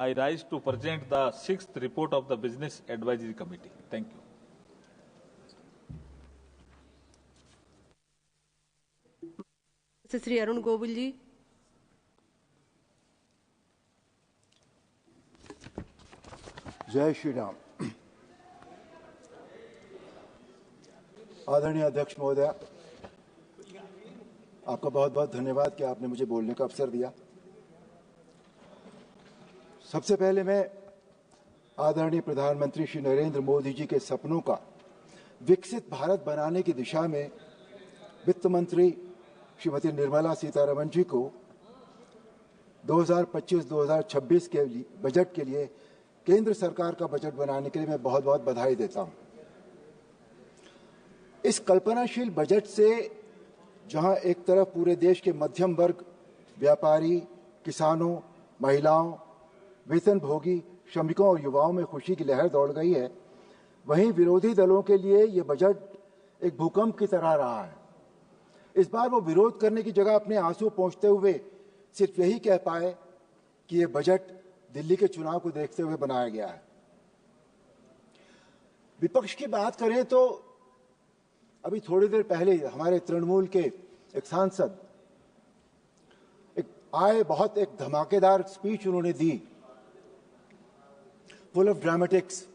I rise to present the 6th report of the Business Advisory Committee. Thank you. Shri Arun Govil ji. जय श्री राम। आदरणीय अध्यक्ष महोदय, आपका बहुत बहुत धन्यवाद कि आपने मुझे बोलने का अवसर दिया। सबसे पहले मैं आदरणीय प्रधानमंत्री श्री नरेंद्र मोदी जी के सपनों का विकसित भारत बनाने की दिशा में वित्त मंत्री श्रीमती निर्मला सीतारमण जी को 2025-2026 के बजट के लिए केंद्र सरकार का बजट बनाने के लिए मैं बहुत बहुत बधाई देता हूं। इस कल्पनाशील बजट से जहां एक तरफ पूरे देश के मध्यम वर्ग, व्यापारी, किसानों, महिलाओं, वेतनभोगी, श्रमिकों और युवाओं में खुशी की लहर दौड़ गई है, वहीं विरोधी दलों के लिए ये बजट एक भूकंप की तरह रहा है। इस बार वो विरोध करने की जगह अपने आंसू पोंछते हुए सिर्फ यही कह पाए कि ये बजट दिल्ली के चुनाव को देखते हुए बनाया गया है। विपक्ष की बात करें तो अभी थोड़ी देर पहले हमारे तृणमूल के एक सांसद बहुत एक धमाकेदार स्पीच उन्होंने दी, फुल ऑफ ड्रामेटिक्स।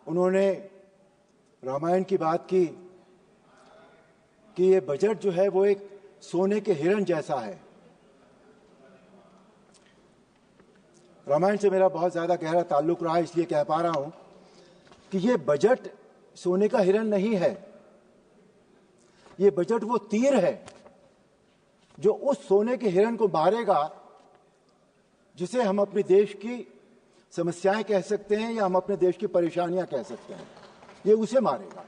उन्होंने रामायण की बात की कि ये बजट जो है वो एक सोने के हिरण जैसा है। रामायण से मेरा बहुत ज्यादा गहरा ताल्लुक रहा, इसलिए कह पा रहा हूं कि ये बजट सोने का हिरण नहीं है। ये बजट वो तीर है जो उस सोने के हिरण को मारेगा जिसे हम अपने देश की समस्याएं कह सकते हैं या हम अपने देश की परेशानियां कह सकते हैं। ये उसे मारेगा।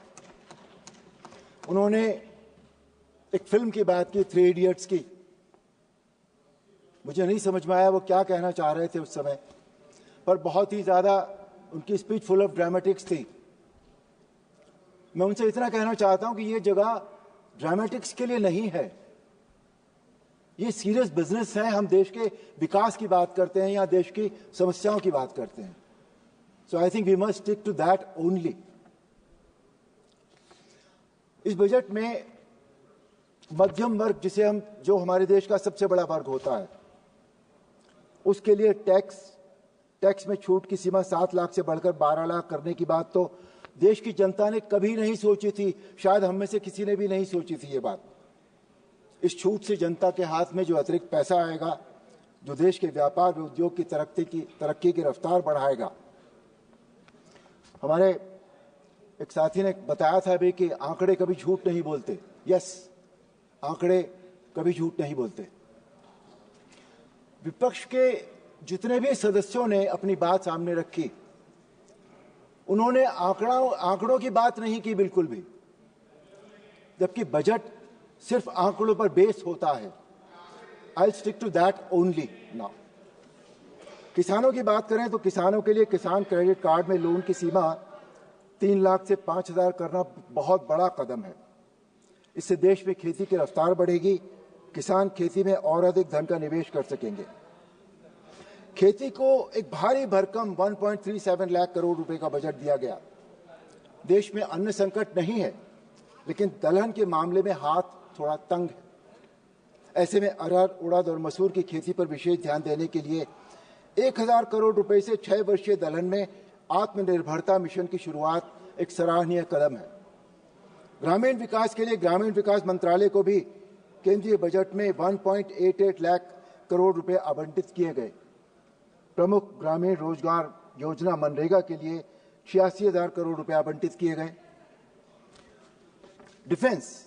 उन्होंने एक फिल्म की बात की, 3 इडियट्स की। मुझे नहीं समझ में आया वो क्या कहना चाह रहे थे उस समय, पर बहुत ही ज्यादा उनकी स्पीच फुल ऑफ ड्रामेटिक्स थी। मैं उनसे इतना कहना चाहता हूं कि ये जगह ड्रामेटिक्स के लिए नहीं है, ये सीरियस बिजनेस है। हम देश के विकास की बात करते हैं या देश की समस्याओं की बात करते हैं। So I think we must stick to that only. इस बजट में मध्यम वर्ग, जो हमारे देश का सबसे बड़ा वर्ग होता है, उसके लिए टैक्स में छूट की सीमा 7 लाख से बढ़कर 12 लाख करने की बात तो देश की जनता ने कभी नहीं सोची थी। शायद हम में से किसी ने भी नहीं सोची थी ये बात। इस छूट से जनता के हाथ में जो अतिरिक्त पैसा आएगा, जो देश के व्यापार व उद्योग की तरक्की की रफ्तार बढ़ाएगा। हमारे एक साथी ने बताया था भी कि आंकड़े कभी झूठ नहीं बोलते। यस, आंकड़े कभी झूठ नहीं बोलते। विपक्ष के जितने भी सदस्यों ने अपनी बात सामने रखी, उन्होंने आंकड़ों की बात नहीं की बिल्कुल भी, जबकि बजट सिर्फ आंकड़ों पर बेस होता है। I stick to that only now. किसानों की बात करें तो किसानों के लिए किसान क्रेडिट कार्ड में लोन की सीमा 3 लाख से 5,000 करना बहुत बड़ा कदम है। इससे देश में खेती की रफ्तार बढ़ेगी, किसान खेती में और अधिक धन का निवेश कर सकेंगे। खेती को एक भारी भरकम 1.37 लाख करोड़ रुपए का बजट दिया गया। देश में अन्न संकट नहीं है, लेकिन दलहन के मामले में हाथ थोड़ा तंग है। ऐसे में अरहर, उड़द और मसूर की खेती पर विशेष ध्यान देने के लिए 1,000 करोड़ रुपए से 6 वर्षीय दलहन में आत्मनिर्भरता मिशन की शुरुआत एक सराहनीय कदम है। ग्रामीण विकास के लिए ग्रामीण विकास मंत्रालय को भी केंद्रीय बजट में 1.88 लाख करोड़ रुपए आवंटित किए गए। प्रमुख ग्रामीण रोजगार योजना मनरेगा के लिए 86,000 करोड़ रुपए आवंटित किए गए। डिफेंस,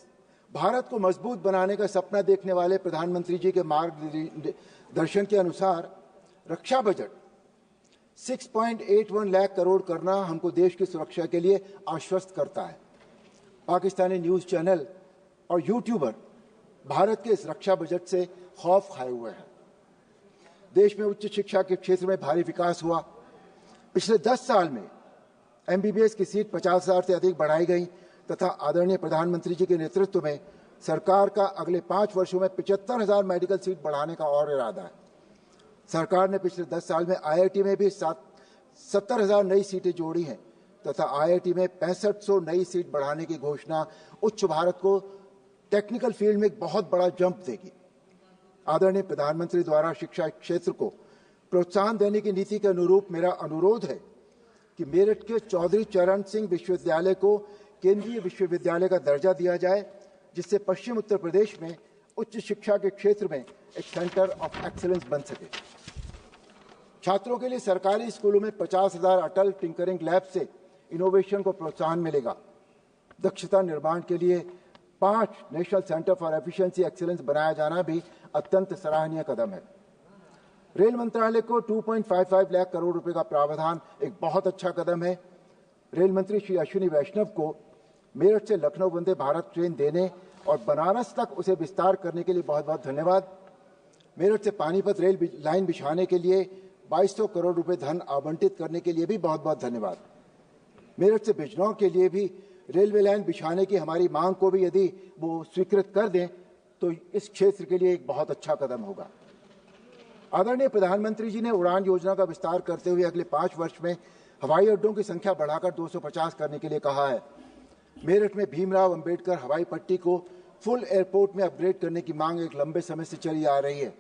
भारत को मजबूत बनाने का सपना देखने वाले प्रधानमंत्री जी के मार्गदर्शन के अनुसार रक्षा बजट 6.81 लाख करोड़ करना हमको देश की सुरक्षा के लिए आश्वस्त करता है। पाकिस्तानी न्यूज चैनल और यूट्यूबर भारत के इस रक्षा बजट से खौफ खाए हुए हैं। देश में उच्च शिक्षा के क्षेत्र में भारी विकास हुआ। पिछले 10 साल में एमबीबीएस की सीट 50,000 से अधिक बढ़ाई गई तथा आदरणीय प्रधानमंत्री जी के नेतृत्व में सरकार का अगले 5 वर्षों में 75,000 मेडिकल सीट बढ़ाने का और इरादा है। सरकार ने पिछले 10 साल में IIT में भी 70,000 नई सीटें जोड़ी हैं तथा IIT में 6500 नई सीट बढ़ाने की घोषणा उच्च भारत को टेक्निकल फील्ड में एक बहुत बड़ा जंप देगी। आदरणीय प्रधानमंत्री द्वारा शिक्षा क्षेत्र को प्रोत्साहन देने की नीति के अनुरूप मेरा अनुरोध है कि मेरठ के चौधरी चरण सिंह विश्वविद्यालय को केंद्रीय विश्वविद्यालय का दर्जा दिया जाए, जिससे पश्चिम उत्तर प्रदेश में उच्च शिक्षा के क्षेत्र में एक सेंटर ऑफ एक्सीलेंस बन सके। छात्रों के लिए सरकारी स्कूलों में 50,000 अटल टिंकरिंग लैब से इनोवेशन को प्रोत्साहन मिलेगा। दक्षता निर्माण के लिए 5 national centre for efficiency excellence बनाया जाना भी अत्यंत सराहनीय कदम है। रेल मंत्रालय को 2.55 लाख करोड़ रुपए का प्रावधान एक बहुत अच्छा कदम है। रेल मंत्री श्री अश्विनी वैष्णव को मेरठ से लखनऊ वंदे भारत ट्रेन देने और बनारस तक उसे विस्तार करने के लिए बहुत बहुत धन्यवाद। मेरठ से पानीपत रेल लाइन बिछाने के लिए 2200 करोड़ रुपए धन आवंटित करने के लिए भी बहुत बहुत धन्यवाद। मेरठ से बिजनौर के लिए भी रेलवे लाइन बिछाने की हमारी मांग को भी यदि वो स्वीकृत कर दें तो इस क्षेत्र के लिए एक बहुत अच्छा कदम होगा। आदरणीय प्रधानमंत्री जी ने उड़ान योजना का विस्तार करते हुए अगले 5 वर्ष में हवाई अड्डों की संख्या बढ़ाकर 250 करने के लिए कहा है। मेरठ में भीमराव अंबेडकर हवाई पट्टी को फुल एयरपोर्ट में अपग्रेड करने की मांग एक लंबे समय से चली आ रही है।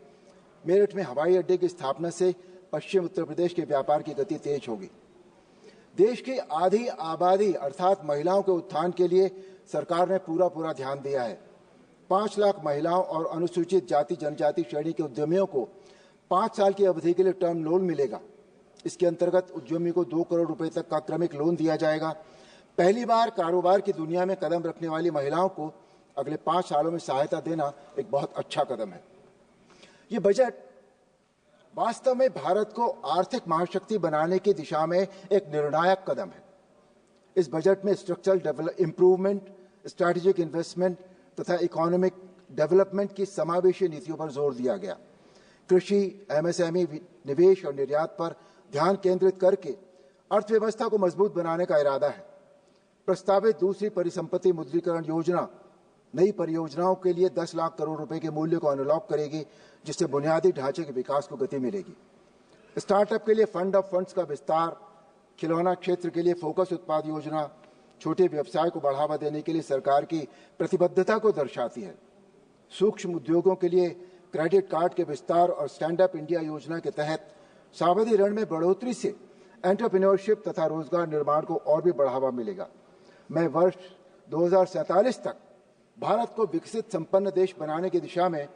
मेरठ में हवाई अड्डे की स्थापना से पश्चिम उत्तर प्रदेश के व्यापार की गति तेज होगी। देश की आधी आबादी अर्थात महिलाओं के उत्थान के लिए सरकार ने पूरा ध्यान दिया है। 5 लाख महिलाओं और अनुसूचित जाति जनजाति श्रेणी के उद्यमियों को 5 साल की अवधि के लिए टर्म लोन मिलेगा। इसके अंतर्गत उद्यमी को 2 करोड़ रुपए तक का क्रमिक लोन दिया जाएगा। पहली बार कारोबार की दुनिया में कदम रखने वाली महिलाओं को अगले 5 सालों में सहायता देना एक बहुत अच्छा कदम है। ये बजट वास्तव में भारत को आर्थिक महाशक्ति बनाने की दिशा में एक निर्णायक कदम है। इस बजट में स्ट्रक्चरल इंप्रूवमेंट, स्ट्रैटेजिक इन्वेस्टमेंट तथा इकोनॉमिक डेवलपमेंट की समावेशी नीतियों पर जोर दिया गया। कृषि, MSME, निवेश और निर्यात पर ध्यान केंद्रित करके अर्थव्यवस्था को मजबूत बनाने का इरादा है। प्रस्तावित दूसरी परिसंपत्ति मुद्रीकरण योजना नई परियोजनाओं के लिए 10 लाख करोड़ रुपए के मूल्य को अनलॉक करेगी, जिससे बुनियादी ढांचे के विकास को गति मिलेगी। स्टार्टअप के लिए फंड ऑफ फंड्स का विस्तार, खिलौना क्षेत्र के लिए फोकस उत्पाद योजना छोटे व्यवसाय को बढ़ावा देने के लिए सरकार की प्रतिबद्धता को दर्शाती है। सूक्ष्म उद्योगों के लिए क्रेडिट कार्ड के विस्तार और स्टैंड अप इंडिया योजना के तहत सावधि ऋण में बढ़ोतरी से एंटरप्रेन्योरशिप तथा रोजगार निर्माण को और भी बढ़ावा मिलेगा। मैं वर्ष 2047 तक भारत को विकसित संपन्न देश बनाने की दिशा में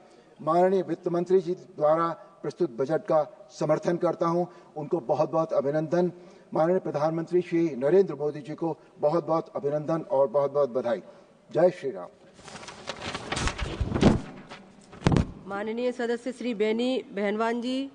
माननीय वित्त मंत्री जी द्वारा प्रस्तुत बजट का समर्थन करता हूं। उनको बहुत बहुत अभिनंदन। माननीय प्रधानमंत्री श्री नरेंद्र मोदी जी को बहुत बहुत अभिनंदन और बहुत बहुत बधाई। जय श्री राम। माननीय सदस्य श्री बेनी बहनवान जी।